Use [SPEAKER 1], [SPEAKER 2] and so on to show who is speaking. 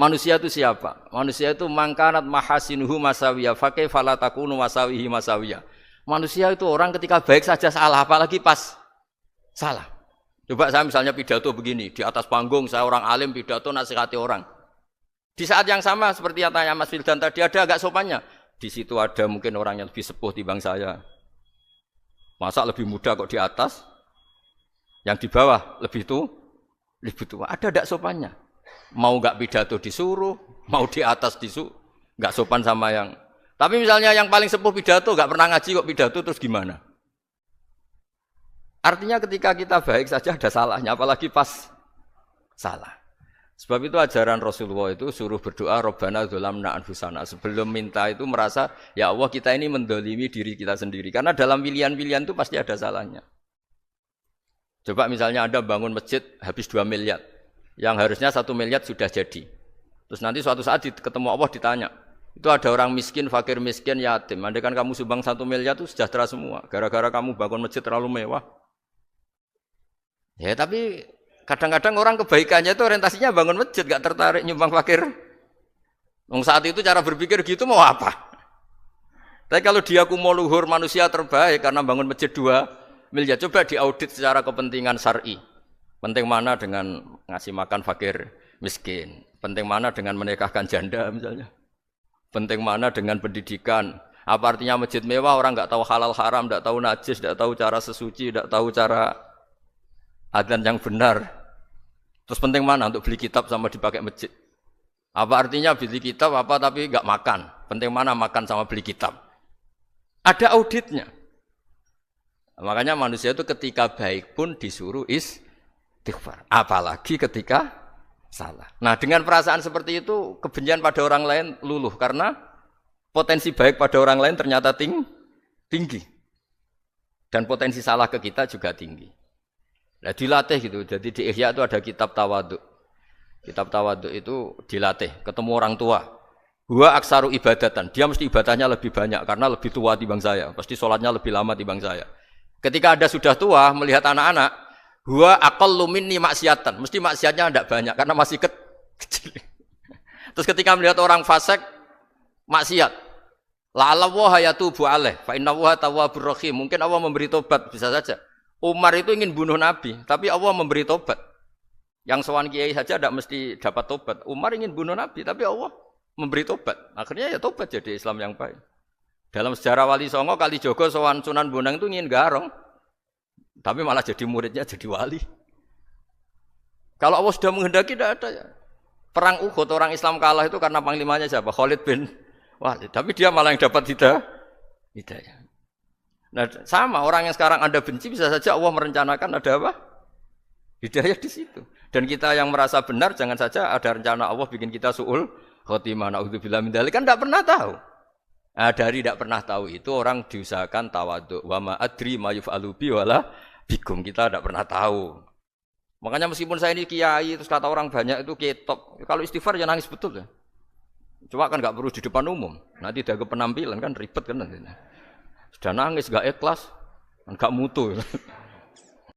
[SPEAKER 1] Manusia itu siapa? Manusia itu mangkanat mahasinuhu masawiya fakih falatakunu masawihi masawiya. Manusia itu orang ketika baik saja salah, apalagi pas salah. Coba saya misalnya pidato begini, di atas panggung saya orang alim pidato nasihati orang. Di saat yang sama seperti yang tanya Mas Wildan tadi, ada agak sopannya. Di situ ada mungkin orang yang lebih sepuh timbang saya. Masa lebih muda kok di atas? Yang di bawah lebih tua. Ada agak sopannya. Mau enggak pidato disuruh, mau di atas disuruh, enggak sopan sama yang. Tapi misalnya yang paling sepuh pidato enggak pernah ngaji kok pidato terus gimana? Artinya ketika kita baik saja ada salahnya, apalagi pas salah. Sebab itu ajaran Rasulullah itu suruh berdoa Rabbana dzalamna anfusana. Sebelum minta itu merasa ya Allah kita ini mendolimi diri kita sendiri. Karena dalam pilihan-pilihan itu pasti ada salahnya. Coba misalnya Anda bangun masjid habis 2 miliar. Yang harusnya 1 miliar sudah jadi. Terus nanti suatu saat ketemu Allah ditanya, itu ada orang miskin, fakir miskin, yatim. Andai kan kamu sumbang 1 miliar itu sejahtera semua. Gara-gara kamu bangun masjid terlalu mewah. Ya tapi kadang-kadang orang kebaikannya itu orientasinya bangun masjid, gak tertarik nyumbang fakir. Saat itu cara berpikir gitu mau apa? Tapi kalau dia mau luhur manusia terbaik karena bangun masjid 2 miliar, coba diaudit secara kepentingan syar'i. Penting mana dengan ngasih makan fakir miskin? Penting mana dengan menikahkan janda misalnya? Penting mana dengan pendidikan? Apa artinya masjid mewah orang nggak tahu halal haram, nggak tahu najis, nggak tahu cara sesuci, nggak tahu cara adzan yang benar. Terus penting mana untuk beli kitab sama dipakai masjid? Apa artinya beli kitab apa tapi nggak makan? Penting mana makan sama beli kitab? Ada auditnya. Makanya manusia itu ketika baik pun disuruh istighfar, apalagi ketika salah. Nah dengan perasaan seperti itu kebencian pada orang lain luluh karena potensi baik pada orang lain ternyata tinggi dan potensi salah ke kita juga tinggi. Nah dilatih gitu. Jadi di Ihya itu ada kitab tawaduk. Kitab tawaduk itu dilatih ketemu orang tua. Huwa aksaru ibadatan. Dia mesti ibadahnya lebih banyak karena lebih tua timbang saya. Pasti sholatnya lebih lama timbang saya. Ketika Anda sudah tua melihat anak-anak, huwa aqallu minni maksiatan. Mesti maksiatnya tidak banyak karena masih kecil. Terus ketika melihat orang fasik maksiat, la'allahu yatubu alaih fa innahu tawwabur rahim. Mungkin Allah memberi tobat, bisa saja. Umar itu ingin bunuh Nabi, tapi Allah memberi tobat. Yang sowan kiai saja tidak mesti dapat tobat. Umar ingin bunuh Nabi, tapi Allah memberi tobat. Akhirnya ya tobat jadi Islam yang baik. Dalam sejarah Wali Songo, Kalijogo sowan Sunan Bonang itu ingin garong. Tapi malah jadi muridnya jadi wali. Kalau Allah sudah menghendaki tidak ada ya. Perang Uhud orang Islam kalah itu karena panglimanya siapa? Khalid bin Walid. Tapi dia malah yang dapat hidayah. Nah sama orang yang sekarang Anda benci bisa saja Allah merencanakan ada apa? Hidayah di situ. Dan kita yang merasa benar jangan saja ada rencana Allah bikin kita su'ul khotimah. Na'udzubillah min dzalik kan tidak pernah tahu. Nah, dari tidak pernah tahu itu orang diusahakan tawaduk. Wa ma adri ma yuf'alu bi wala bikum, kita tidak pernah tahu. Makanya meskipun saya ini kiai terus kata orang banyak itu ketok. Kalau istighfar ya nangis betul ya. Cuma kan enggak perlu di depan umum. Nanti ada penampilan kan ribet kan nanti. Sudah nangis enggak ikhlas, enggak mutu.